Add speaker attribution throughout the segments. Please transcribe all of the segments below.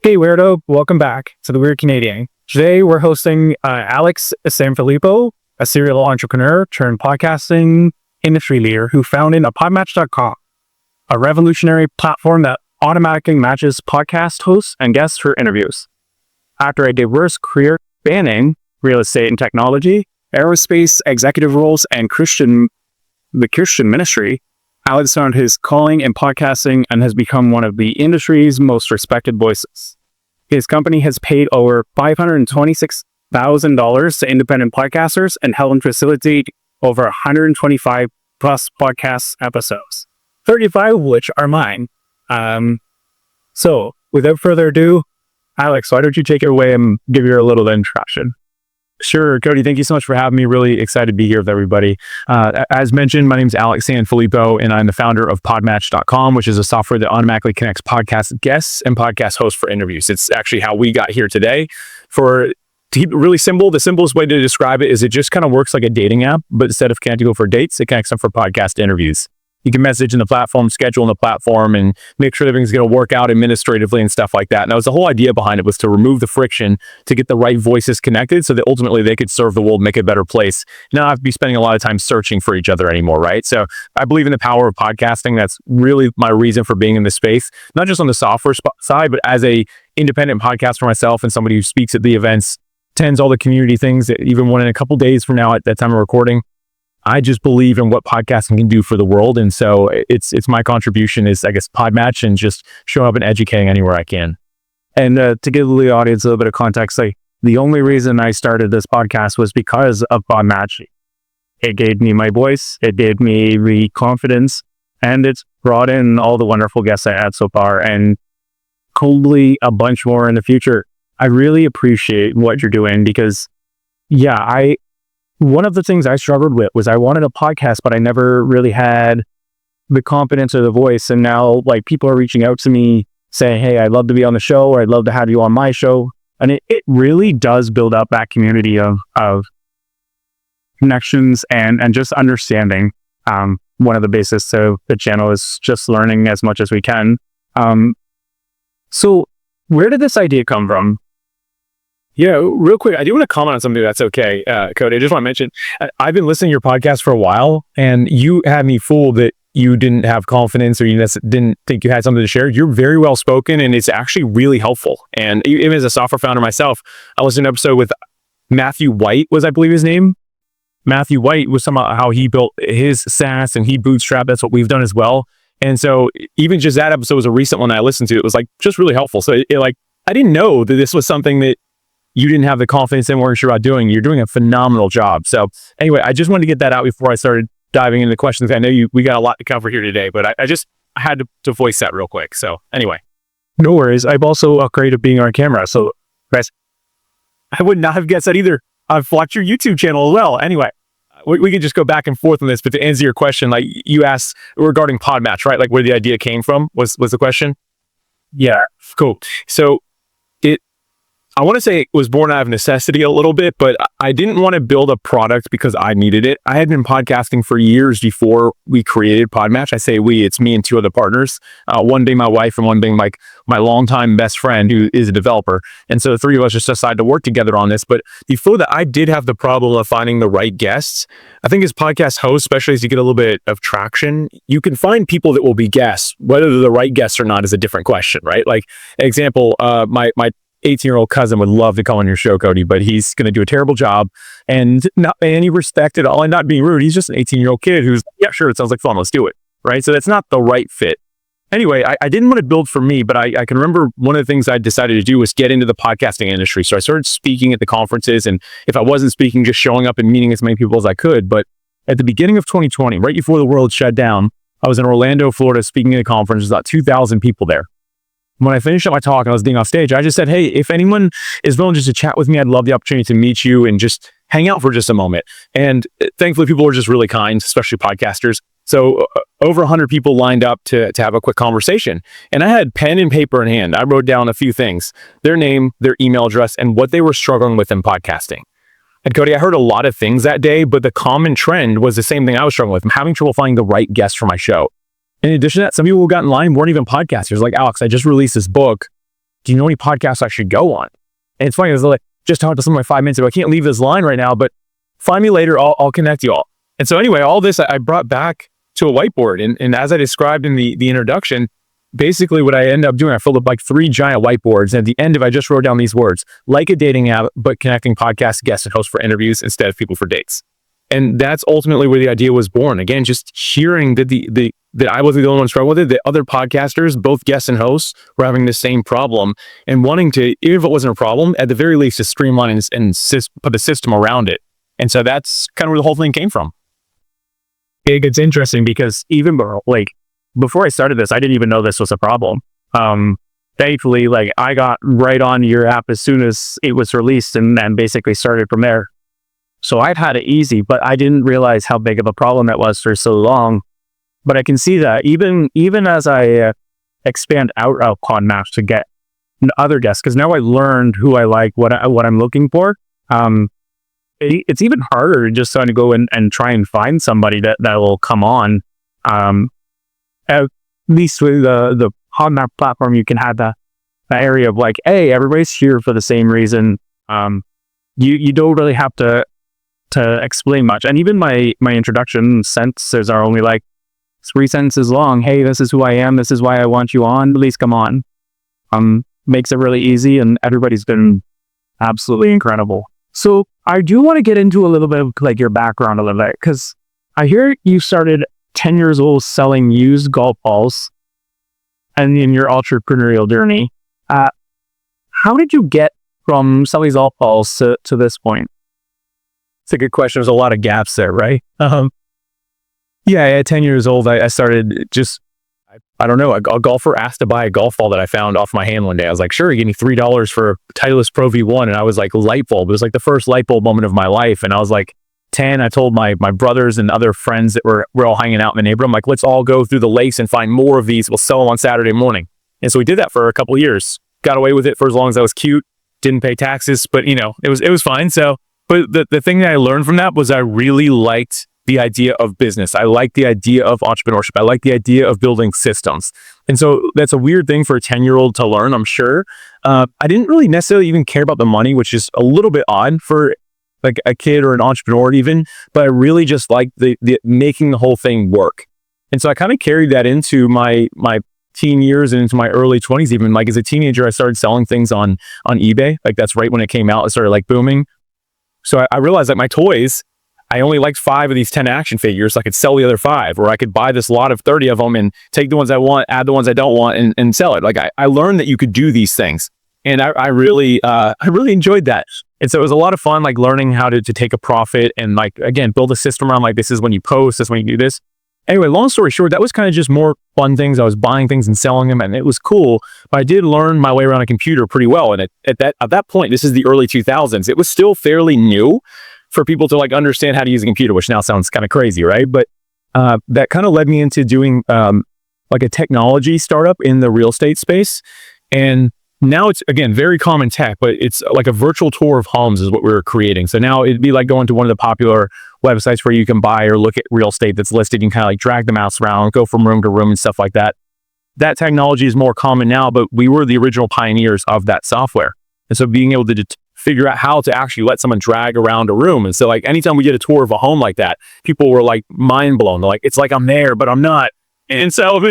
Speaker 1: Hey Weirdo, welcome back to the Weird Canadian. Today we're hosting Alex Sanfilippo, a serial entrepreneur turned podcasting industry leader who founded PodMatch.com, a revolutionary platform that automatically matches podcast hosts and guests for interviews. After a diverse career spanning real estate and technology, aerospace, executive roles, and the Christian ministry, Alex found his calling in podcasting and has become one of the industry's most respected voices. His company has paid over $526,000 to independent podcasters and helped him facilitate over 125 plus podcast episodes, 35 of which are mine. So without further ado, Alex, why don't you take it away and give your little introduction?
Speaker 2: Sure, Cody, thank you so much for having me. Really excited to be here with everybody. As mentioned, my name is Alex Sanfilippo, and I'm the founder of PodMatch.com, which is a software that automatically connects podcast guests and podcast hosts for interviews. It's actually how we got here today. To keep it really simple, the simplest way to describe it is it just kind of works like a dating app, but instead of connecting people for dates, it connects them for podcast interviews. You can message in the platform, schedule in the platform, and make sure everything's going to work out administratively and stuff like that. And that was the whole idea behind it, was to remove the friction to get the right voices connected so that ultimately they could serve the world, make it a better place. Not have to be spending a lot of time searching for each other anymore, right? So I believe in the power of podcasting. That's really my reason for being in this space, not just on the software side, but as a independent podcaster myself and somebody who speaks at the events, attends all the community things, even one in a couple days from now at that time of recording. I just believe in what podcasting can do for the world. And so it's my contribution is, I guess, PodMatch and just showing up and educating anywhere I can.
Speaker 1: And to give the audience a little bit of context, the only reason I started this podcast was because of PodMatch. It gave me my voice, it gave me the confidence, and it's brought in all the wonderful guests I had so far, and hopefully a bunch more in the future. I really appreciate what you're doing because, one of the things I struggled with was I wanted a podcast, but I never really had the confidence or the voice. And now people are reaching out to me saying, hey, I'd love to be on the show, or I'd love to have you on my show. And it really does build up that community of connections and just understanding. One of the basis of the channel is just learning as much as we can. So where did this idea come from?
Speaker 2: Yeah, real quick, I do want to comment on something that's okay, Cody. I just want to mention, I've been listening to your podcast for a while, and you had me fooled that you didn't have confidence or you didn't think you had something to share. You're very well spoken, and it's actually really helpful. And even as a software founder myself, I listened to an episode with Matthew White, was I believe his name? Matthew White was talking about how he built his SaaS and he bootstrapped. That's what we've done as well. And so even just that episode was a recent one that I listened to. It was just really helpful. So I didn't know that this was something that you didn't have the confidence and weren't sure about doing. You're doing a phenomenal job. So anyway, I just wanted to get that out before I started diving into the questions. I know we got a lot to cover here today, but I had to voice that real quick. So anyway.
Speaker 1: No worries. I've also upgraded being on camera. So guys,
Speaker 2: I would not have guessed that either. I've watched your YouTube channel as well. Anyway, we can just go back and forth on this, but to answer your question, you asked regarding PodMatch, right? Where the idea came from was the question?
Speaker 1: Yeah.
Speaker 2: Cool. So I want to say it was born out of necessity a little bit, but I didn't want to build a product because I needed it. I had been podcasting for years before we created PodMatch. I say we, it's me and two other partners, one being my wife and one being my longtime best friend who is a developer. And so the three of us just decided to work together on this. But before that, I did have the problem of finding the right guests. I think as podcast hosts, especially as you get a little bit of traction, you can find people that will be guests. Whether they're the right guests or not is a different question, right? Example, my 18-year-old cousin would love to come on your show, Cody, but he's going to do a terrible job and not pay any respect at all and not being rude. He's just an 18-year-old kid who's, yeah, sure, it sounds like fun. Let's do it. Right. So that's not the right fit. Anyway, I didn't want to build for me, but I can remember one of the things I decided to do was get into the podcasting industry. So I started speaking at the conferences, and if I wasn't speaking, just showing up and meeting as many people as I could. But at the beginning of 2020, right before the world shut down, I was in Orlando, Florida, speaking at a conference. There's about 2,000 people there. When I finished up my talk and I was being off stage, I just said, hey, if anyone is willing just to chat with me, I'd love the opportunity to meet you and just hang out for just a moment. And thankfully, people were just really kind, especially podcasters. So over 100 people lined up to have a quick conversation. And I had pen and paper in hand. I wrote down a few things, their name, their email address, and what they were struggling with in podcasting. And Cody, I heard a lot of things that day, but the common trend was the same thing I was struggling with. I'm having trouble finding the right guest for my show. In addition to that, some people who got in line weren't even podcasters. Like, Alex, I just released this book. do you know any podcasts I should go on? And it's funny, I was like, just talked to someone 5 minutes ago. I can't leave this line right now, but find me later. I'll connect you all. And so anyway, all this I brought back to a whiteboard. And as I described in the introduction, basically what I ended up doing, I filled up like 3 giant whiteboards. And at the end of it, I just wrote down these words: like a dating app, but connecting podcast guests and hosts for interviews instead of people for dates. And that's ultimately where the idea was born. Again, just hearing that that I wasn't the only one struggling with it, that other podcasters, both guests and hosts, were having the same problem, and wanting to, even if it wasn't a problem, at the very least, to streamline and put the system around it. And so that's kind of where the whole thing came from.
Speaker 1: It's interesting because even before I started this, I didn't even know this was a problem. Thankfully, like, I got right on your app as soon as it was released, and then basically started from there. So I've had it easy, but I didn't realize how big of a problem it was for so long. But I can see that even as I expand out of PodMatch to get other guests, because now I learned who I like, what I'm looking for. It's even harder to just trying to go and try and find somebody that will come on. At least with the PodMatch platform, you can have the area of like, hey, everybody's here for the same reason. You don't really have to explain much. And even my introduction sentences are only like 3 sentences long. Hey, this is who I am. This is why I want you on. Please come on. Makes it really easy, and everybody's been absolutely incredible. So I do want to get into a little bit of like your background a little bit, because I hear you started 10 years old selling used golf balls, and in your entrepreneurial journey, how did you get from selling golf balls to this point?
Speaker 2: It's a good question. There's a lot of gaps there, right? Yeah, at 10 years old, I started just, I don't know, a golfer asked to buy a golf ball that I found off my hand one day. I was like, sure, he gave me $3 for Titleist Pro V1. And I was like, light bulb. It was like the first light bulb moment of my life. And I was like 10, I told my brothers and other friends that we're all hanging out in the neighborhood, I'm like, let's all go through the lakes and find more of these. We'll sell them on Saturday morning. And so we did that for a couple of years. Got away with it for as long as I was cute. Didn't pay taxes, but it was fine. So, but the thing that I learned from that was I really liked the idea of business. I like the idea of entrepreneurship. I like the idea of building systems. And so that's a weird thing for a 10-year-old to learn, I'm sure. I didn't really necessarily even care about the money, which is a little bit odd for like a kid or an entrepreneur even, but I really just liked the making the whole thing work. And so I kind of carried that into my teen years and into my early 20s even. Like as a teenager, I started selling things on eBay. Like that's right when it came out, it started like booming. So I realized that my toys, I only liked 5 of these 10 action figures. So I could sell the other 5, or I could buy this lot of 30 of them and take the ones I want, add the ones I don't want, and sell it. Like I learned that you could do these things, and I really enjoyed that. And so it was a lot of fun, like learning how to take a profit and like, again, build a system around like, this is when you post, this is when you do this. Anyway, long story short, that was kind of just more fun things. I was buying things and selling them, and it was cool. But I did learn my way around a computer pretty well. And at that point, this is the early 2000s. It was still fairly new for people to like understand how to use a computer, which now sounds kind of crazy, right? But that kind of led me into doing like a technology startup in the real estate space. And now it's, again, very common tech, but it's like a virtual tour of homes is what we were creating. So now it'd be like going to one of the popular websites where you can buy or look at real estate that's listed. You can kind of like drag the mouse around, go from room to room and stuff like that. That technology is more common now, but we were the original pioneers of that software. And so being able to figure out how to actually let someone drag around a room. And so like anytime we did a tour of a home like that, people were like mind blown. They're like, it's like I'm there, but I'm not. And so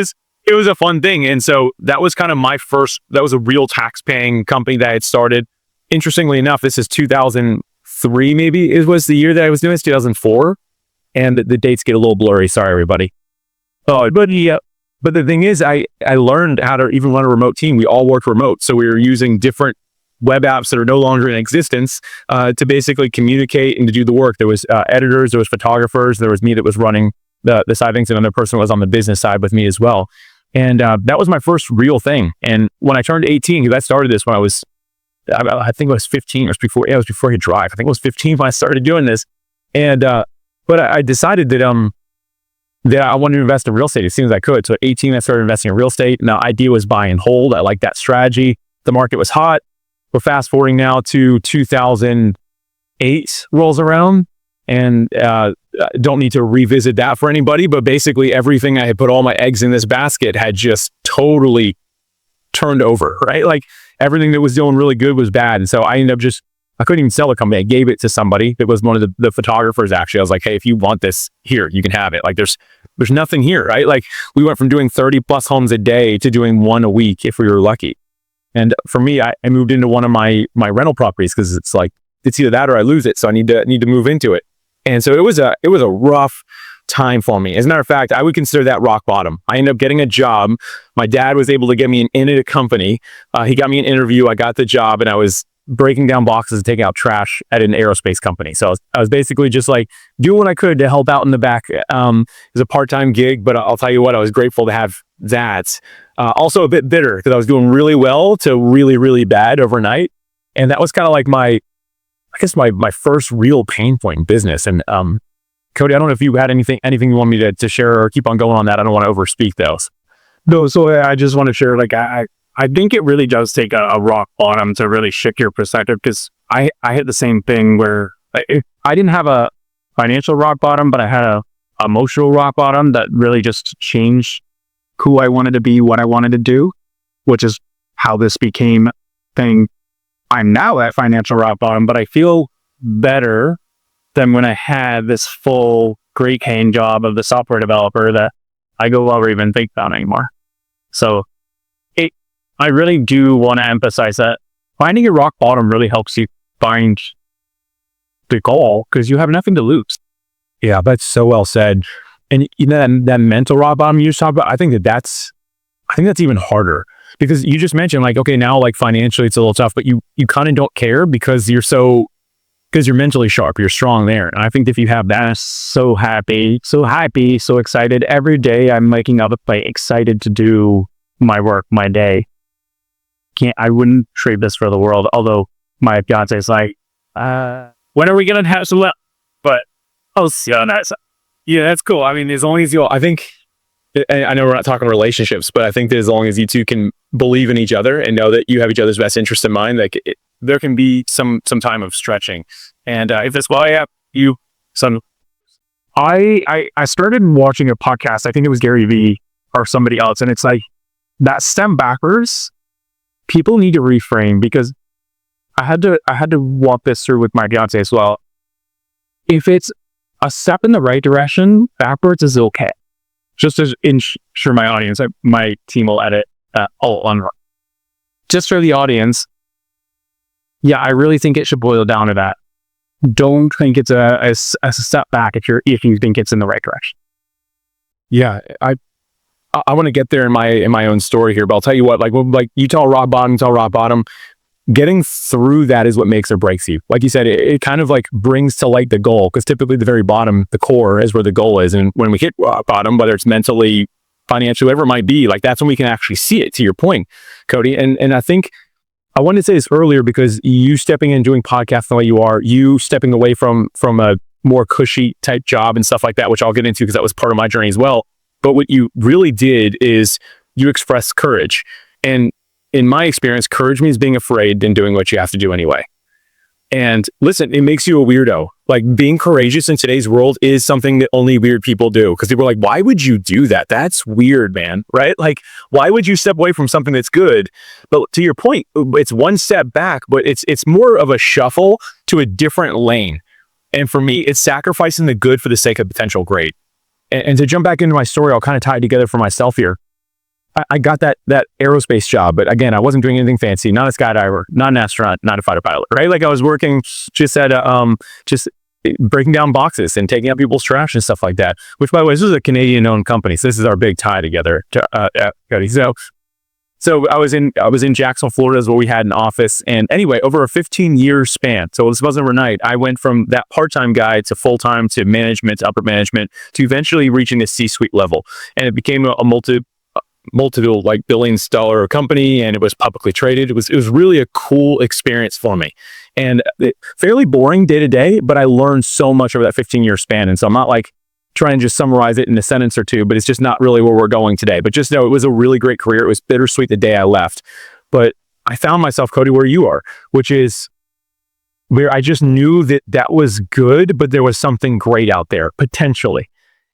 Speaker 2: it was a fun thing. And so that was kind of that was a real tax paying company that I had started. Interestingly enough, this is 2003, maybe it was the year that I was doing this, 2004. And the dates get a little blurry. Sorry, everybody. But the thing is, I learned how to even run a remote team. We all worked remote. So we were using different web apps that are no longer in existence to basically communicate and to do the work. There was editors, there was photographers, there was me that was running the side things, and another person was on the business side with me as well. And that was my first real thing. And when I turned 18, because I started this when I think it was 15, or before I could drive. I think it was 15 when I started doing this. And but I decided that I wanted to invest in real estate as soon as I could. So at 18, I started investing in real estate. Now, idea was buy and hold. I liked that strategy. The market was hot. We're fast forwarding now to 2008 rolls around, and don't need to revisit that for anybody, but basically everything I had put all my eggs in this basket had just totally turned over, right? Like everything that was doing really good was bad. And so I ended up I couldn't even sell the company. I gave it to somebody. It was one of the photographers, actually. I was like, hey, if you want this, here, you can have it. Like there's nothing here, right? Like we went from doing 30 plus homes a day to doing one a week if we were lucky. And for me, I moved into one of my rental properties because it's like, it's either that or I lose it. So I need to move into it. And so it was a rough time for me. As a matter of fact, I would consider that rock bottom. I ended up getting a job. My dad was able to get me in at a company. He got me an interview. I got the job and I was breaking down boxes and taking out trash at an aerospace company. So I was basically just like doing what I could to help out in the back. It was a part-time gig, but I'll tell you what, I was grateful to have that. Also a bit bitter because I was doing really well to really, really bad overnight. And that was kind of like my first real pain point in business. And Cody, I don't know if you had anything you want me to share or keep on going on that. I don't want to overspeak those.
Speaker 1: No, so I just want to share, like, I think it really does take a rock bottom to really shift your perspective, because I hit the same thing where I didn't have a financial rock bottom, but I had a emotional rock bottom that really just changed who I wanted to be, what I wanted to do, which is how this became thing. I'm now at financial rock bottom, but I feel better than when I had this full great paying job of the software developer that I go over even think about anymore. So I really do want to emphasize that finding your rock bottom really helps you find the goal, because you have nothing to lose.
Speaker 2: Yeah, that's so well said. And you know, that mental rock bottom you just talked about, I think that's even harder, because you just mentioned, like, okay, now like financially it's a little tough, but you kind of don't care because you're mentally sharp, you're strong there. And I think if you have that,
Speaker 1: I'm so happy, so excited. Every day I'm waking up like excited to do my work, my day. I wouldn't trade this for the world. Although my fiance is like, when are we gonna have some? But I'll see on that.
Speaker 2: Yeah, that's cool. I mean, as long as I know we're not talking relationships, but I think that as long as you two can believe in each other and know that you have each other's best interest in mind, like there can be some time of stretching. And if that's why
Speaker 1: I started watching a podcast. I think it was Gary Vee or somebody else, and it's like that stem backwards. People need to reframe, because I had to walk this through with my fiance as well. If it's a step in the right direction, backwards is okay. Just to ensure my audience, my team will edit all on. Just for the audience, yeah, I really think it should boil down to that. Don't think it's a step back if you think it's in the right direction.
Speaker 2: Yeah, I want to get there in my own story here, but I'll tell you what, like you tell rock bottom, getting through that is what makes or breaks you. Like you said, it kind of like brings to light the goal, because typically the very bottom, the core, is where the goal is. And when we hit rock bottom, whether it's mentally, financially, whatever it might be, like that's when we can actually see it, to your point, Cody. And I think I wanted to say this earlier, because you stepping in doing podcasts the way you are, you stepping away from a more cushy type job and stuff like that, which I'll get into because that was part of my journey as well. But what you really did is you expressed courage. And in my experience, courage means being afraid and doing what you have to do anyway. And listen, it makes you a weirdo. Like, being courageous in today's world is something that only weird people do. Because people are like, why would you do that? That's weird, man. Right? Like, why would you step away from something that's good? But to your point, it's one step back, but it's more of a shuffle to a different lane. And for me, it's sacrificing the good for the sake of potential great. And to jump back into my story, I'll kind of tie it together for myself here. I got that aerospace job, but again, I wasn't doing anything fancy, not a skydiver, not an astronaut, not a fighter pilot, right? Like, I was working just at just breaking down boxes and taking out people's trash and stuff like that, which, by the way, this is a Canadian-owned company. So this is our big tie together, Cody. So I was in Jacksonville, Florida, is where we had an office. And anyway, over a 15-year span, so this wasn't overnight, I went from that part-time guy to full-time to management to upper management to eventually reaching the C-suite level. And it became a multiple like billion-dollar company, and it was publicly traded. It was really a cool experience for me, and fairly boring day to day, but I learned so much over that 15-year span. And so I'm not like trying to just summarize it in a sentence or two, but it's just not really where we're going today. But just know it was a really great career. It was bittersweet the day I left, but I found myself, Cody, where you are, which is where I just knew that was good, but there was something great out there potentially.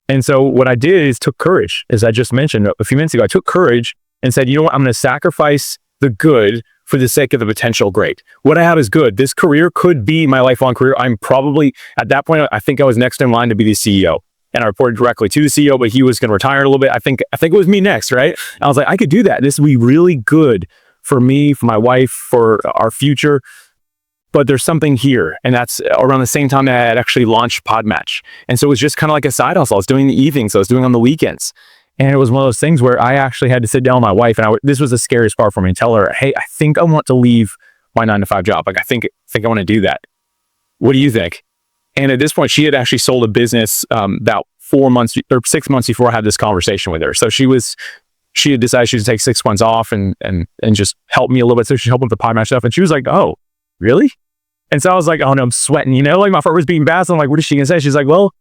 Speaker 2: And so what I did is took courage, as I just mentioned a few minutes ago. I took courage and said, you know what, I'm going to sacrifice the good for the sake of the potential, great. What I have is good. This career could be my lifelong career. I'm probably, at that point, I think I was next in line to be the CEO. And I reported directly to the CEO, but he was going to retire in a little bit. I think it was me next, right? I was like, I could do that. This would be really good for me, for my wife, for our future. But there's something here. And that's around the same time that I had actually launched PodMatch. And so it was just kind of like a side hustle. I was doing the evenings, I was doing on the weekends. And it was one of those things where I actually had to sit down with my wife, and this was the scariest part for me, and tell her, hey, I think I want to leave my 9-to-5 job. Like, I think I want to do that. What do you think? And at this point, she had actually sold a business about 4 months or 6 months before I had this conversation with her. So she had decided she would take 6 months off and just help me a little bit. So she helped with the PodMatch stuff. And she was like, oh, really? And so I was like, oh no, I'm sweating, like my heart was beating fast. I'm like, what is she gonna say? She's like, well,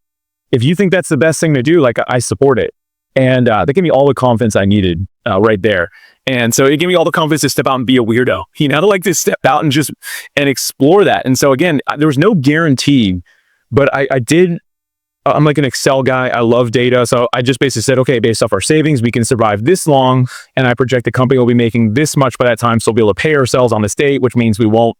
Speaker 2: if you think that's the best thing to do, like, I support it. And they gave me all the confidence I needed right there. And so it gave me all the confidence to step out and be a weirdo, to step out and explore that. And so again, there was no guarantee, but I'm like an Excel guy. I love data. So I just basically said, okay, based off our savings, we can survive this long. And I project the company will be making this much by that time. So we'll be able to pay ourselves on this date, which means we won't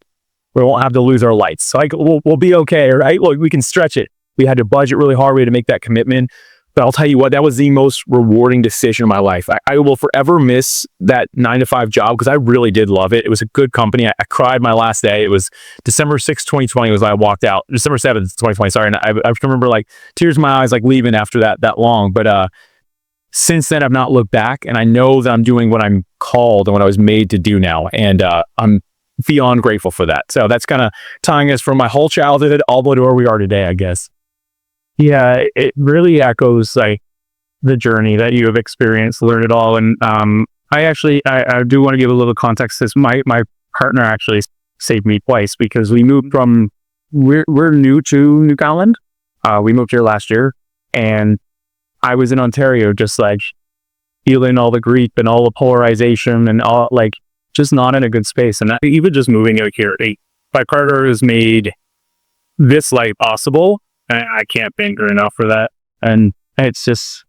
Speaker 2: have to lose our lights. So we'll be okay, right? Well, we can stretch it. We had to budget really hard. We had to make that commitment. But I'll tell you what, that was the most rewarding decision of my life. I will forever miss that 9-to-5 job because I really did love it. It was a good company. I cried my last day. It was December 6th, 2020 was when I walked out. December 7th, 2020, sorry. And I remember like tears in my eyes, like leaving after that long. But since then, I've not looked back, and I know that I'm doing what I'm called and what I was made to do now. And I'm beyond grateful for that. So that's kind of tying us from my whole childhood all the way to where we are today, I guess.
Speaker 1: Yeah, it really echoes like the journey that you have experienced, learned it all. And I do want to give a little context. This my partner actually saved me twice because we moved from we're new to Newfoundland. We moved here last year, and I was in Ontario, just like feeling all the grief and all the polarization and all, like, just not in a good space. And even just moving out here, my partner has made this life possible. I can't thank her enough for that. And it's just,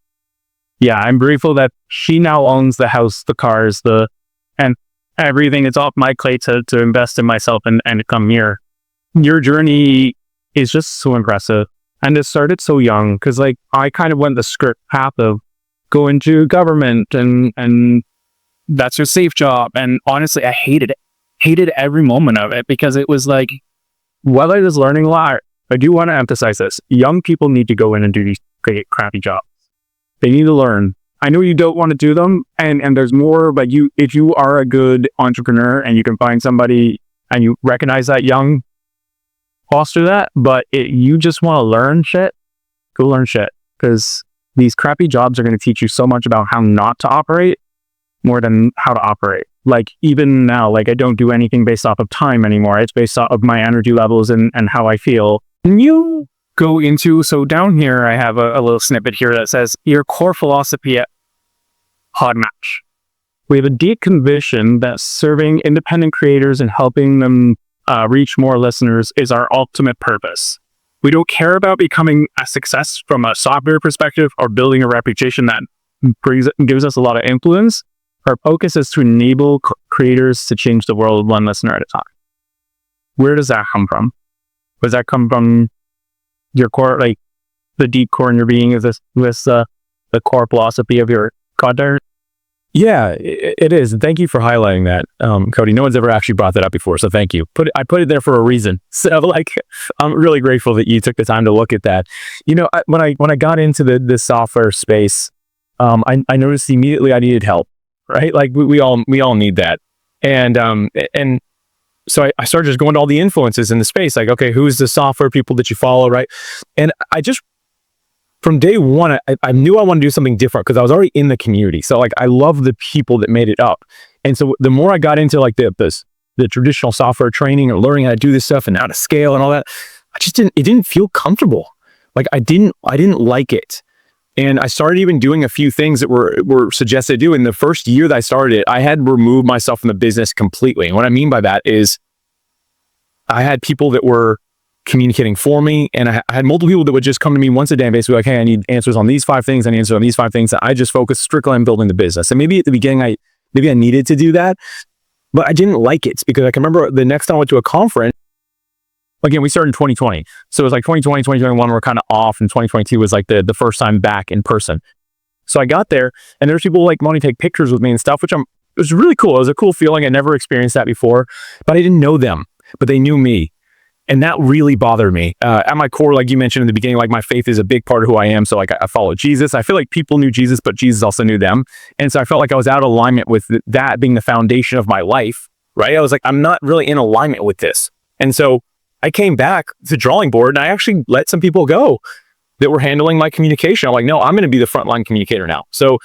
Speaker 1: yeah, I'm grateful that she now owns the house, the cars, and everything. It's off my plate to invest in myself and come here. Your journey is just so impressive. And it started so young because, like, I kind of went the script path of going to government and that's your safe job. And honestly, I hated it. Hated every moment of it because it was like, while I was learning a lot, I do want to emphasize this. Young people need to go in and do these great, crappy jobs. They need to learn. I know you don't want to do them, and there's more, but if you are a good entrepreneur and you can find somebody and you recognize that young, foster that. But you just want to learn shit, go learn shit. Because these crappy jobs are going to teach you so much about how not to operate more than how to operate. Like, even now, like, I don't do anything based off of time anymore. It's based off of my energy levels and how I feel. Can you go into, so down here, I have a little snippet here that says, your core philosophy at PodMatch. We have a deep conviction that serving independent creators and helping them reach more listeners is our ultimate purpose. We don't care about becoming a success from a software perspective or building a reputation that gives us a lot of influence. Our focus is to enable creators to change the world one listener at a time. Where does that come from? Does that come from your core, like the deep core in your being? Is this the core philosophy of your content?
Speaker 2: Yeah, it is. And thank you for highlighting that, Cody. No one's ever actually brought that up before, so thank you. I put it there for a reason. So, like, I'm really grateful that you took the time to look at that. When I got into the software space, I noticed immediately I needed help. Right, like we all need that, and so I started just going to all the influences in the space. Like, okay, who's the software people that you follow, right? And I just, from day one, I knew I wanted to do something different because I was already in the community. So, like, I love the people that made it up. And so the more I got into like the traditional software training or learning how to do this stuff and how to scale and all that, it didn't feel comfortable. Like, I didn't like it. And I started even doing a few things that were suggested to do. In the first year that I started it, I had removed myself from the business completely. And what I mean by that is I had people that were communicating for me, and I had multiple people that would just come to me once a day and basically like, hey, I need answers on these 5 things. I need answers on these 5 things. I just focused strictly on building the business. And maybe at the beginning, I needed to do that. but I didn't like it because I can remember the next time I went to a conference, again, we started in 2020. So it was like 2020, 2021 were kind of off, and 2022 was like the first time back in person. So I got there and there's people like wanting to take pictures with me and stuff, it was really cool. It was a cool feeling. I never experienced that before, but I didn't know them, but they knew me. And that really bothered me. At my core, like you mentioned in the beginning, like my faith is a big part of who I am. So like I follow Jesus. I feel like people knew Jesus, but Jesus also knew them. And so I felt like I was out of alignment with that being the foundation of my life, right? I was like, I'm not really in alignment with this. And so I came back to the drawing board and I actually let some people go that were handling my communication. I'm like, no, I'm going to be the frontline communicator now. So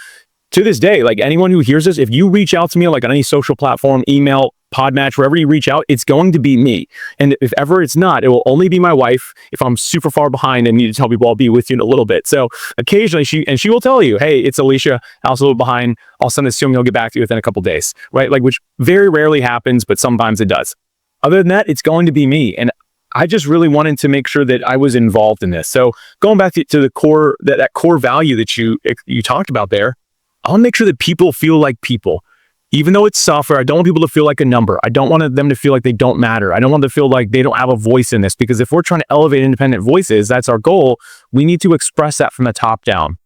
Speaker 2: to this day, like anyone who hears this, if you reach out to me like on any social platform, email, PodMatch, wherever you reach out, it's going to be me. And if ever it's not, it will only be my wife. If I'm super far behind and need to tell people, I'll be with you in a little bit. So occasionally she will tell you, hey, it's Alicia. I was a little behind. I'll send this to him. He'll get back to you within a couple of days, right? Like, which very rarely happens, but sometimes it does. Other than that, it's going to be me. And I just really wanted to make sure that I was involved in this. So going back to the core, that core value that you talked about there, I want to make sure that people feel like people. Even though it's software, I don't want people to feel like a number. I don't want them to feel like they don't matter. I don't want them to feel like they don't have a voice in this, because if we're trying to elevate independent voices, that's our goal. We need to express that from the top down.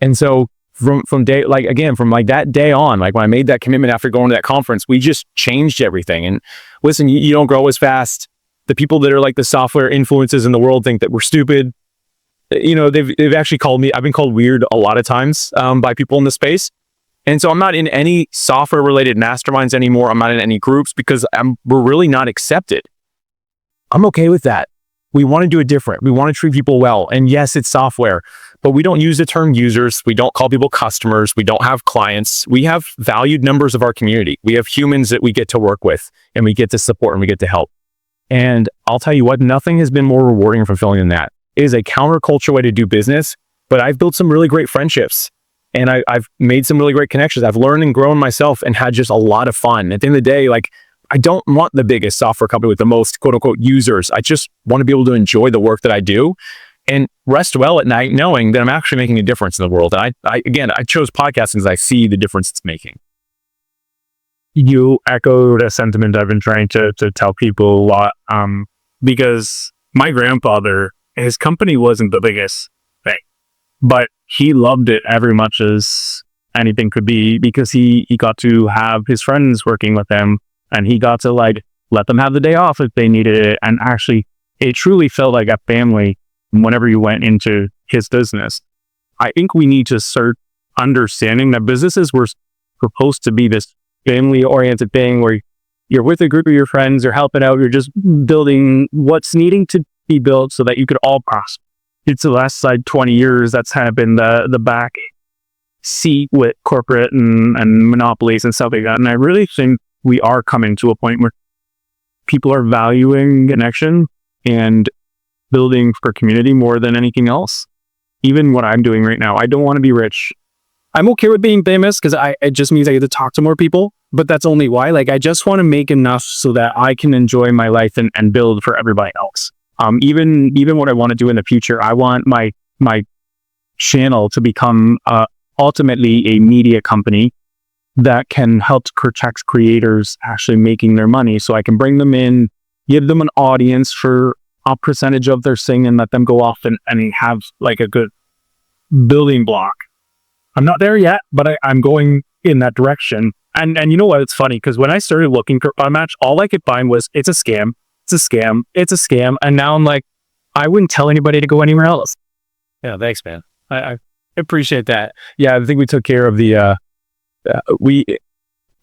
Speaker 2: And so from day, like again, from like that day on, like when I made that commitment after going to that conference, we just changed everything. And listen, you don't grow as fast. The people that are like the software influences in the world think that we're stupid. You know, they've actually called me, I've been called weird a lot of times by people in the space. And so I'm not in any software related masterminds anymore. I'm not in any groups because we're really not accepted. I'm okay with that. We want to do it different. We want to treat people well. And yes, it's software, but we don't use the term users. We don't call people customers. We don't have clients. We have valued members of our community. We have humans that we get to work with and we get to support and we get to help. And I'll tell you what, nothing has been more rewarding and fulfilling than that. It is a counterculture way to do business, but I've built some really great friendships. And I've made some really great connections. I've learned and grown myself and had just a lot of fun. At the end of the day, like, I don't want the biggest software company with the most quote unquote users. I just want to be able to enjoy the work that I do and rest well at night knowing that I'm actually making a difference in the world. And I chose podcasting because I see the difference it's making.
Speaker 1: You echo the sentiment I've been trying to tell people a lot, because my grandfather, his company wasn't the biggest thing, but he loved it every much as anything could be, because he got to have his friends working with him and he got to like let them have the day off if they needed it. And actually, it truly felt like a family whenever you went into his business. I think we need to start understanding that businesses were supposed to be this family oriented thing where you're with a group of your friends, you're helping out, you're just building what's needing to be built so that you could all prosper. It's the last 20 years that's kind of been the back seat with corporate and monopolies and stuff like that. And I really think we are coming to a point where people are valuing connection and building for community more than anything else. Even what I'm doing right now, I don't want to be rich. I'm okay with being famous because it just means I get to talk to more people, but that's only why. Like, I just want to make enough so that I can enjoy my life and build for everybody else. Even what I want to do in the future, I want my channel to become ultimately a media company that can help protect creators actually making their money. So I can bring them in, give them an audience for a percentage of their thing and let them go off and have like a good building block. I'm not there yet, but I'm going in that direction. And you know what? It's funny because when I started looking for PodMatch, all I could find was it's a scam. It's a scam. It's a scam. And now I'm like, I wouldn't tell anybody to go anywhere else.
Speaker 2: Yeah, thanks, man. I appreciate that. Yeah, I think we took care of the,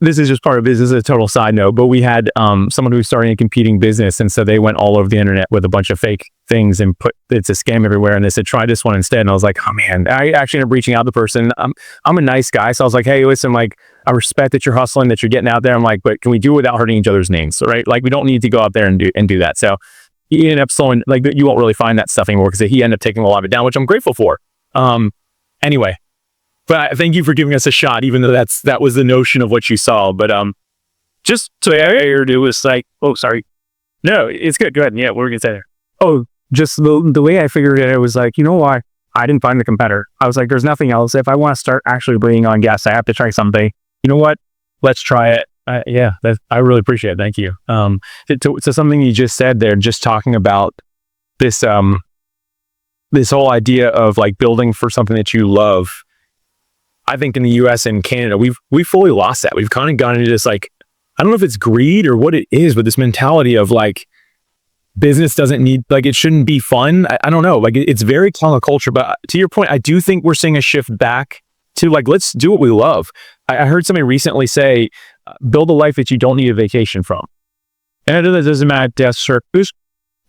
Speaker 2: this is just part of business, a total side note, but we had someone who was starting a competing business. And so they went all over the internet with a bunch of fake things and put, it's a scam everywhere. And they said, try this one instead. And I was like, oh man, I actually ended up reaching out to the person. I'm a nice guy. So I was like, hey, listen, like, I respect that you're hustling, that you're getting out there. I'm like, but can we do it without hurting each other's names? Right? Like, we don't need to go out there and do that. So he ended up slowing, like, you won't really find that stuff anymore because he ended up taking a lot of it down, which I'm grateful for. Anyway, but thank you for giving us a shot, even though that was the notion of what you saw. But just so I heard, it was like, oh, sorry. No, it's good. Go ahead. Yeah, what were we going to say there? Oh, just the way I figured it, it was like, you know why? I didn't find the competitor. I was like, there's nothing else. If I want to start actually bringing on guests, I have to try something. You know what? Let's try it. Yeah, I really appreciate it. Thank you. To something you just said there, just talking about this, this whole idea of like building for something that you love. I think in the US and Canada, we've fully lost that. We've kind of gone into this, like, I don't know if it's greed or what it is, but this mentality of like, business doesn't need, like, it shouldn't be fun. I don't know. Like, it's very counterculture. But to your point, I do think we're seeing a shift back to like, let's do what we love. I heard somebody recently say, build a life that you don't need a vacation from. And I know that doesn't matter.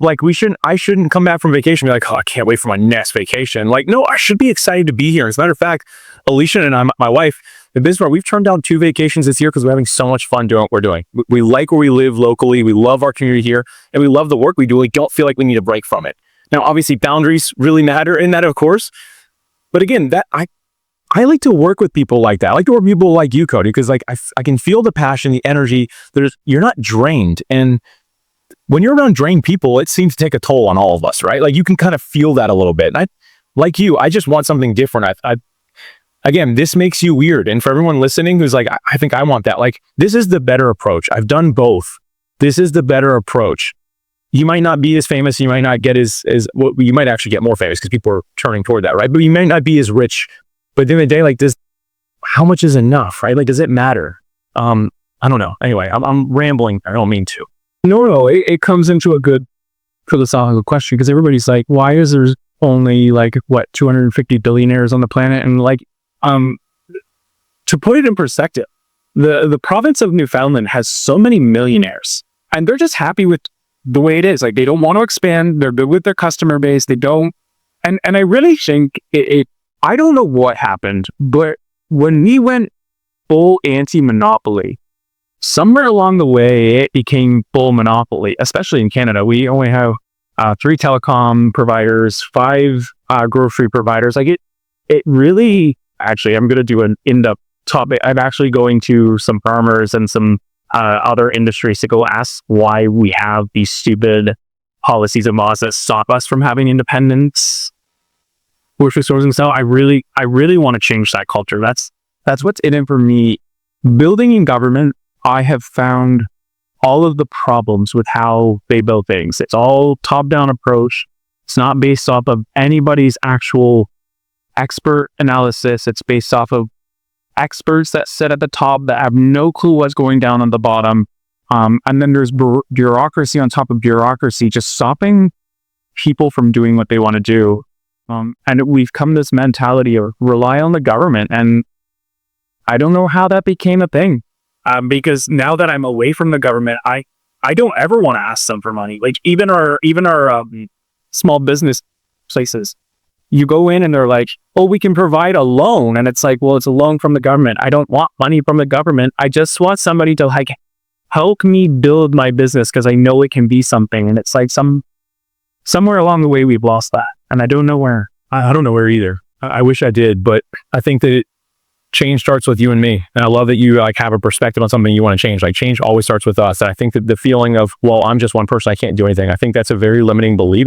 Speaker 2: Like, I shouldn't come back from vacation and be like, oh, I can't wait for my next vacation. Like, no, I should be excited to be here. As a matter of fact, Alicia and I, my wife, the business part, we've turned down 2 vacations this year because we're having so much fun doing what we're doing. We like where we live locally. We love our community here, and we love the work we do. We don't feel like we need a break from it. Now, obviously, boundaries really matter in that, of course. But again, that I like to work with people like that. I like to work with people like you, Cody, because like I can feel the passion, the energy. You're not drained, and when you're around drained people, it seems to take a toll on all of us, right? Like, you can kind of feel that a little bit. And like you, I just want something different. Again, this makes you weird. And for everyone listening who's like, I think I want that. Like, this is the better approach. I've done both. This is the better approach. You might not be as famous. You might not get well, you might actually get more famous because people are turning toward that, right? But you might not be as rich. But at the end of the day, like, how much is enough, right? Like, does it matter? I don't know. Anyway, I'm rambling. I don't mean to.
Speaker 1: No, it comes into a good philosophical question, because everybody's like, why is there only like 250 billionaires on the planet? And like, to put it in perspective, the province of Newfoundland has so many millionaires, and they're just happy with the way it is. Like, they don't want to expand. They're good with their customer base. They don't, and I really think I don't know what happened, but when we went full anti-monopoly, somewhere along the way, it became full monopoly, especially in Canada. We only have 3 telecom providers, 5 grocery providers. Like, it really, actually, I'm going to do an in-depth topic. I'm actually going to some farmers and some other industries to go ask why we have these stupid policies and laws that stop us from having independence grocery stores and stuff. I really want to change that culture. That's what's in it for me. Building in government, I have found all of the problems with how they build things. It's all top-down approach. It's not based off of anybody's actual expert analysis. It's based off of experts that sit at the top that have no clue what's going down on the bottom. And then there's bureaucracy on top of bureaucracy, just stopping people from doing what they want to do. And we've come to this mentality of rely on the government. And I don't know how that became a thing. Because now that I'm away from the government, I don't ever want to ask them for money. Like, even our small business places, you go in and they're like, oh, we can provide a loan. And it's like, well, it's a loan from the government. I don't want money from the government. I just want somebody to like help me build my business because I know it can be something. And it's like somewhere along the way, we've lost that. And I don't know where.
Speaker 2: I don't know where either. I wish I did, but I think that change starts with you and me. And I love that you like have a perspective on something you want to change. Like, change always starts with us. And I think that the feeling of, well, I'm just one person, I can't do anything. I think that's a very limiting belief.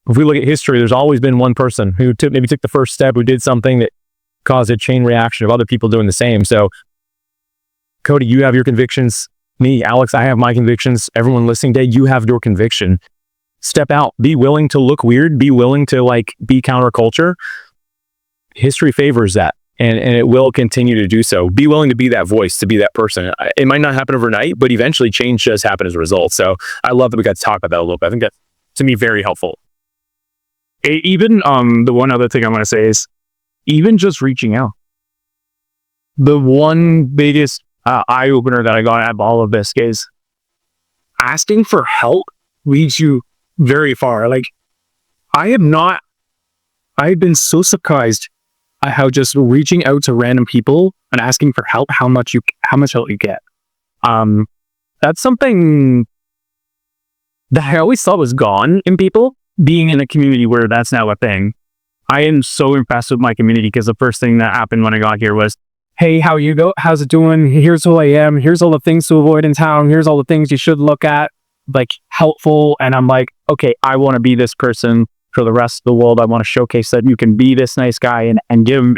Speaker 2: If we look at history, there's always been one person who maybe took the first step, who did something that caused a chain reaction of other people doing the same. So, Cody, you have your convictions. Me, Alex, I have my convictions. Everyone listening today, you have your conviction. Step out. Be willing to look weird. Be willing to like be counterculture. History favors that. And it will continue to do so. Be willing to be that voice, to be that person. It might not happen overnight, but eventually change does happen as a result. So I love that we got to talk about that a little bit. I think that's, to me, very helpful.
Speaker 1: Even the one other thing I want to say is, even just reaching out. The one biggest eye-opener that I got out of all of this is asking for help leads you very far. Like, I've been so surprised at how just reaching out to random people and asking for help, how much help you get. That's something that I always thought was gone in people, being in a community where that's now a thing. I am so impressed with my community because the first thing that happened when I got here was, hey, how's it doing? Here's who I am. Here's all the things to avoid in town. Here's all the things you should look at, like, helpful. And I'm like, okay, I want to be this person for the rest of the world. I want to showcase that you can be this nice guy and give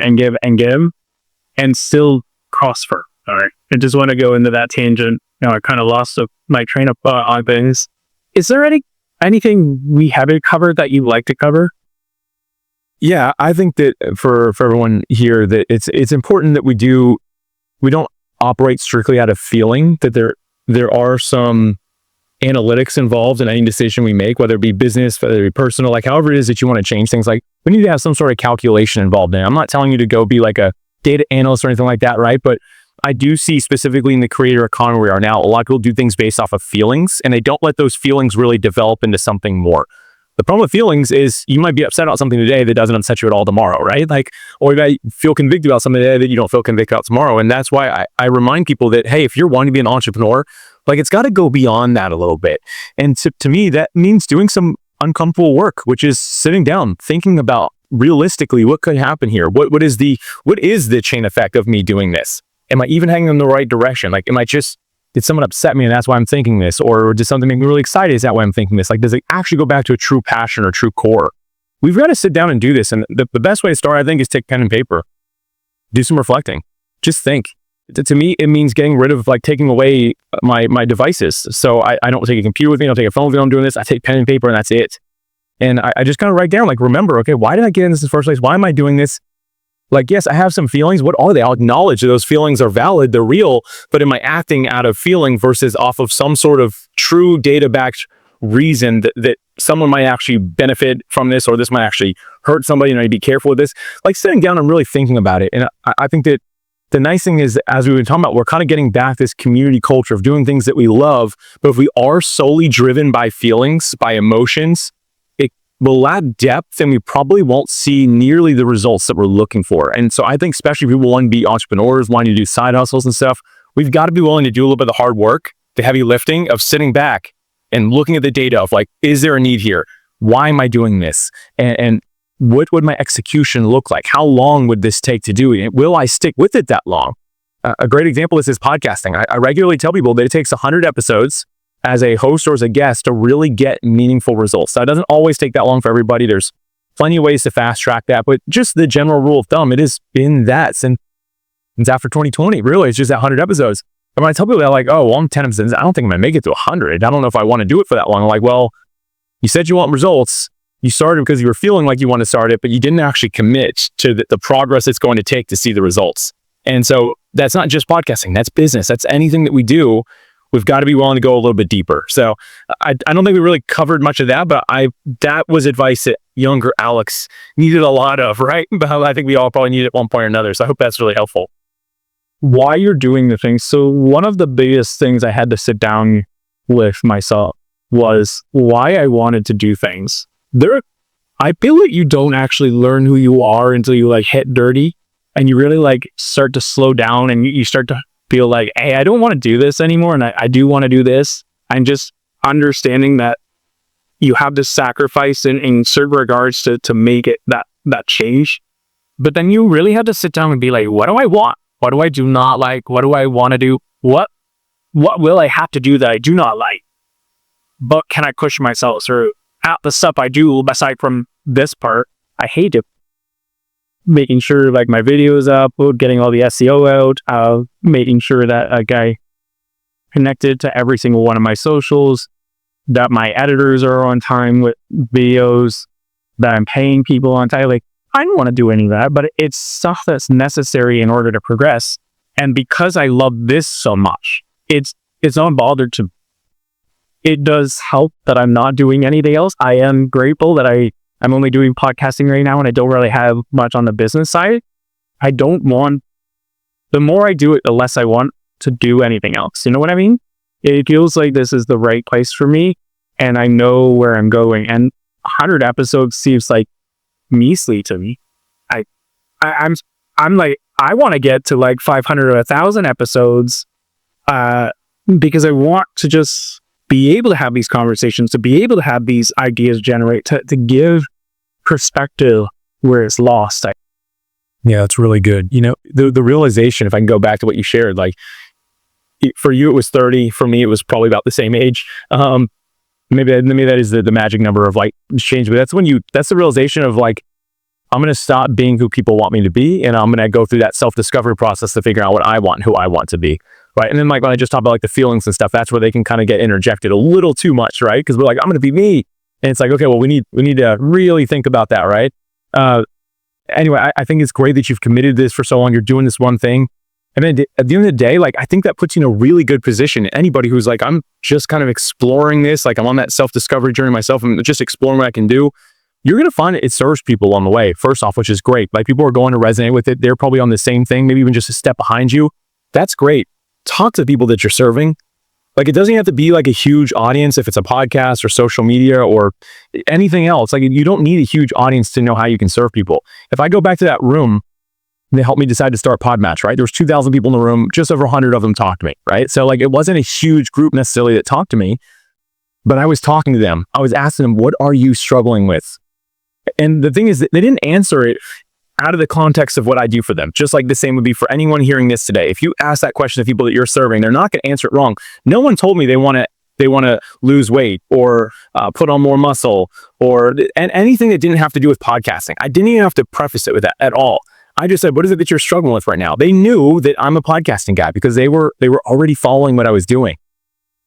Speaker 1: and still prosper. All right. I just want to go into that tangent. I kind of lost my train of thought on things. Is there anything we haven't covered that you'd like to cover?
Speaker 2: Yeah, I think that for everyone here, that it's important that we don't operate strictly out of feeling, that there are some analytics involved in any decision we make, whether it be business, whether it be personal, like however it is that you want to change things. Like we need to have some sort of calculation involved in it. I'm not telling you to go be like a data analyst or anything like that, right? But I do see specifically in the creator economy we are now, a lot of people do things based off of feelings, and they don't let those feelings really develop into something more. The problem with feelings is you might be upset about something today that doesn't upset you at all tomorrow, right? Like, or you might feel convicted about something today that you don't feel convicted about tomorrow. And that's why I remind people that, hey, if you're wanting to be an entrepreneur, like it's got to go beyond that a little bit. And to me, that means doing some uncomfortable work, which is sitting down, thinking about realistically what could happen here. What is the chain effect of me doing this? Am I even heading in the right direction? Like, did someone upset me and that's why I'm thinking this? Or did something make me really excited? Is that why I'm thinking this? Like, does it actually go back to a true passion or true core? We've got to sit down and do this. And the best way to start, I think, is take pen and paper. Do some reflecting. Just think. To me, it means getting rid of, like, taking away my devices. So I don't take a computer with me. I don't take a phone with me. I'm doing this. I take pen and paper and that's it. And I just kind of write down, like, remember, okay, why did I get in this in the first place? Why am I doing this? Like, yes, I have some feelings. What are they? I'll acknowledge that those feelings are valid. They're real. But am I acting out of feeling versus off of some sort of true data-backed reason that someone might actually benefit from this, or this might actually hurt somebody, and I need to be careful with this? Like, sitting down and really thinking about it. And I think that the nice thing is, as we've been talking about, we're kind of getting back this community culture of doing things that we love. But if we are solely driven by feelings, by emotions, will lack depth, and we probably won't see nearly the results that we're looking for. And so I think especially people wanting to be entrepreneurs, wanting to do side hustles and stuff, we've got to be willing to do a little bit of the hard work, the heavy lifting of sitting back and looking at the data of, like, is there a need here? Why am I doing this? And what would my execution look like? How long would this take to do it? Will I stick with it that long? A great example of this is podcasting. I regularly tell people that it takes 100 episodes as a host or as a guest to really get meaningful results. That doesn't always take that long for everybody. There's plenty of ways to fast track that, but just the general rule of thumb, it has been that since after 2020. Really, it's just that 100 episodes. And when I tell people that, like, oh, well, I'm 10 episodes, I don't think I'm gonna make it to 100. I don't know if I want to do it for that long. I'm like, well, you said you want results. You started because you were feeling like you want to start it, but you didn't actually commit to the progress it's going to take to see the results. And so that's not just podcasting. That's business. That's anything that we do. We've got to be willing to go a little bit deeper. So I don't think we really covered much of that, but that was advice that younger Alex needed a lot of, right? But I think we all probably need it at one point or another. So I hope that's really helpful.
Speaker 1: Why you're doing the things. So one of the biggest things I had to sit down with myself was why I wanted to do things. I feel like you don't actually learn who you are until you, like, hit dirty and you really, like, start to slow down and you start to feel like, hey, I don't want to do this anymore, and I do want to do this. I'm just understanding that you have to sacrifice in certain regards to make it that change. But then you really have to sit down and be like, what do I want? What do I do not like? What do I want to do? What will I have to do that I do not like? But can I push myself through? The stuff I do, aside from this part, I hate it. Making sure, like, my videos up, getting all the SEO out, making sure that I connected to every single one of my socials, that my editors are on time with videos, that I'm paying people on time. Like, I don't want to do any of that, but it's stuff that's necessary in order to progress. And because I love this so much, it's not bothered to. It does help that I'm not doing anything else. I am grateful that I'm only doing podcasting right now and I don't really have much on the business side. The more I do it, the less I want to do anything else. You know what I mean? It feels like this is the right place for me and I know where I'm going. And 100 episodes seems like measly to me. I'm like, I want to get to like 500 or 1,000 episodes because I want to just be able to have these conversations, to be able to have these ideas generate, to give perspective where it's lost.
Speaker 2: Yeah, that's really good. You know, the realization, if I can go back to what you shared, like for you, it was 30. For me, it was probably about the same age. Maybe that is the magic number of like change, but that's the realization of like, I'm going to stop being who people want me to be, and I'm going to go through that self-discovery process to figure out what I want, who I want to be, right? And then like when I just talk about like the feelings and stuff, that's where they can kind of get interjected a little too much, right? Because we're like, I'm going to be me, and it's like, okay, well, we need to really think about that, right? Anyway, I think it's great that you've committed to this for so long. You're doing this one thing, and then at the end of the day, like I think that puts you in a really good position. Anybody who's like, I'm just kind of exploring this, like I'm on that self-discovery journey myself, I'm just exploring what I can do. You're going to find it serves people on the way, first off, which is great. Like people are going to resonate with it. They're probably on the same thing, maybe even just a step behind you. That's great. Talk to the people that you're serving. Like it doesn't have to be like a huge audience if it's a podcast or social media or anything else. Like you don't need a huge audience to know how you can serve people. If I go back to that room, they helped me decide to start PodMatch, right? There was 2,000 people in the room, just over 100 of them talked to me, right? So like it wasn't a huge group necessarily that talked to me, but I was talking to them. I was asking them, what are you struggling with? And the thing is that they didn't answer it out of the context of what I do for them. Just like the same would be for anyone hearing this today. If you ask that question to people that you're serving, they're not going to answer it wrong. No one told me they want to lose weight or put on more muscle and anything that didn't have to do with podcasting. I didn't even have to preface it with that at all. I just said, what is it that you're struggling with right now? They knew that I'm a podcasting guy because they were already following what I was doing.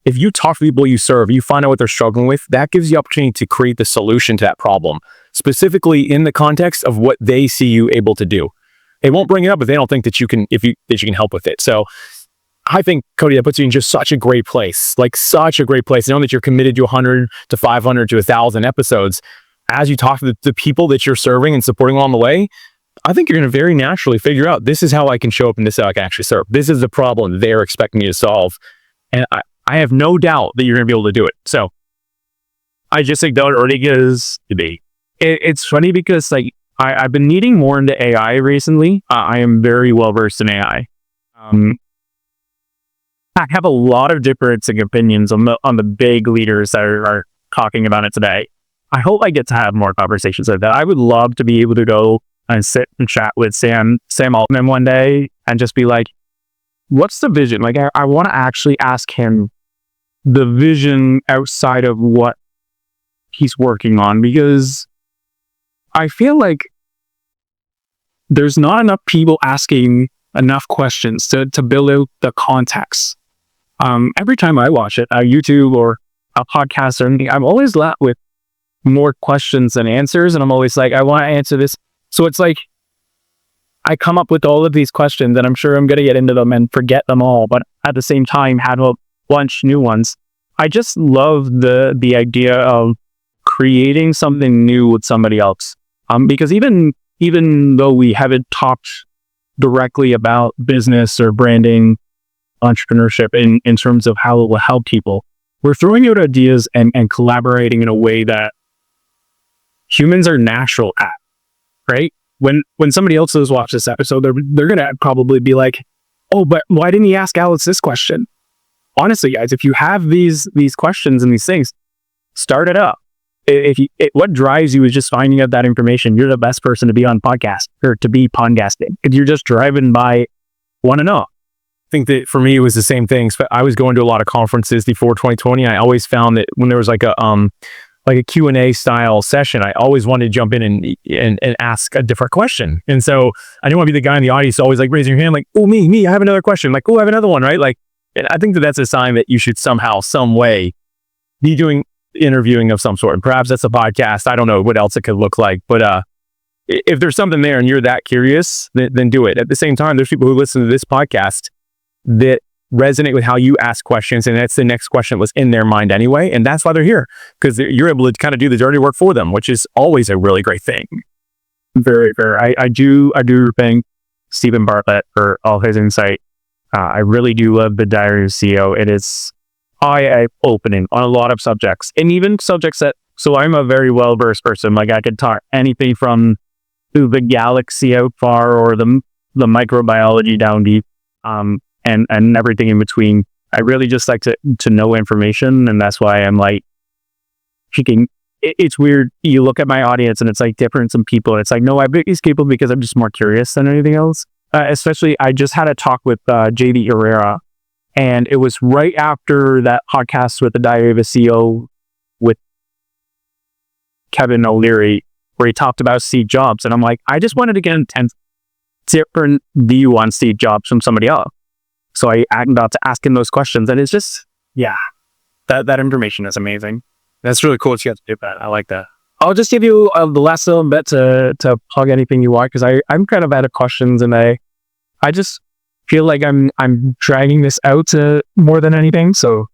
Speaker 2: If you talk to people you serve, you find out what they're struggling with, that gives you opportunity to create the solution to that problem, specifically in the context of what they see you able to do. They won't bring it up if they don't think that you can help with it. So I think, Cody, that puts you in just such a great place, like such a great place. Knowing that you're committed to 100 to 500 to 1,000 episodes, as you talk to the people that you're serving and supporting along the way, I think you're going to very naturally figure out, this is how I can show up and this is how I can actually serve. This is the problem they're expecting me to solve. And I have no doubt that you're going to be able to do it. So I just think that already gives to be. It's funny because like I've been needing more into AI recently. I am very well versed in AI. I have a lot of differing opinions on the big leaders that are talking about it today. I hope I get to have more conversations like that. I would love to be able to go and sit and chat with Sam Altman one day and just be like, what's the vision? Like, I want to actually ask him the vision outside of what he's working on, because I feel like there's not enough people asking enough questions to build out the context. Every time I watch it, YouTube or a podcast or anything, I'm always left with more questions than answers. And I'm always like, I want to answer this. So it's like, I come up with all of these questions and I'm sure I'm going to get into them and forget them all, but at the same time, have a bunch new ones. I just love the idea of creating something new with somebody else. Because even though we haven't talked directly about business or branding, entrepreneurship in terms of how it will help people, we're throwing out ideas and collaborating in a way that humans are natural at, right? When somebody else has watched this episode, they're going to probably be like, oh, but why didn't he ask Alex this question? Honestly, guys, if you have these questions and these things, start it up. What drives you is just finding out that information. You're the best person to be on podcast or to be podcasting. If you're just driving by, want to know. I think that for me, it was the same thing. I was going to a lot of conferences before 2020. I always found that when there was like a Q&A style session, I always wanted to jump in and ask a different question. And so I didn't want to be the guy in the audience always like raising your hand, like, oh, me, I have another question. Like, oh, I have another one, right? Like, and I think that that's a sign that you should somehow, some way be doing interviewing of some sort. And perhaps that's a podcast. I don't know what else it could look like. But if there's something there and you're that curious, then do it. At the same time, there's people who listen to this podcast that resonate with how you ask questions, and that's the next question that was in their mind anyway, and that's why they're here, because you're able to kind of do the dirty work for them, which is always a really great thing.
Speaker 1: Very fair. I do thank Stephen Bartlett for all his insight. I really do love the Diary of CEO. It is eye-opening on a lot of subjects, and even subjects that, so I'm a very well-versed person. Like I could talk anything from the galaxy out far or the microbiology down deep, and everything in between. I really just like to know information, and that's why I'm like, it's weird. You look at my audience and it's like different some people. It's like, no, I pick these people because I'm just more curious than anything else. Especially, I just had a talk with JD Herrera, and it was right after that podcast with the Diary of a CEO with Kevin O'Leary. where he talked about Steve Jobs. And I'm like, I just wanted to get a different view on Steve Jobs from somebody else. So I got to ask him those questions, and it's just, that information is amazing.
Speaker 2: That's really cool that you got to do that. I like that.
Speaker 1: I'll just give you the last little bit to plug anything you want, because I'm kind of out of questions, and I just feel like I'm dragging this out more than anything. So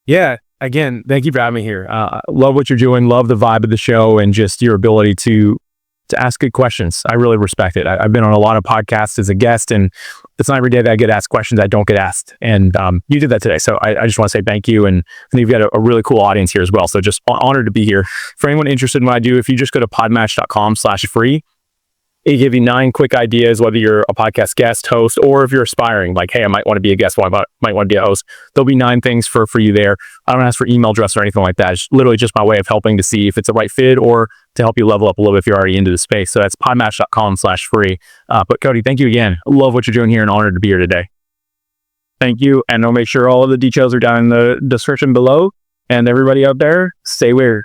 Speaker 2: yeah, again, thank you for having me here. Love what you're doing. Love the vibe of the show and just your ability to ask good questions. I really respect it. I've been on a lot of podcasts as a guest, and it's not every day that I get asked questions I don't get asked. And you did that today. So I just want to say thank you. And I think you've got a really cool audience here as well. So just honored to be here. For anyone interested in what I do, if you just go to podmatch.com/free, it give you 9 quick ideas, whether you're a podcast guest, host, or if you're aspiring, like, hey, I might want to be a guest, well, I might want to be a host. There'll be 9 things for you there. I don't ask for email address or anything like that. It's literally just my way of helping to see if it's a right fit or to help you level up a little bit if you're already into the space. So that's podmatch.com/free. But Cody, thank you again. I love what you're doing here and honored to be here today.
Speaker 1: Thank you. And I'll make sure all of the details are down in the description below. And everybody out there, stay weird.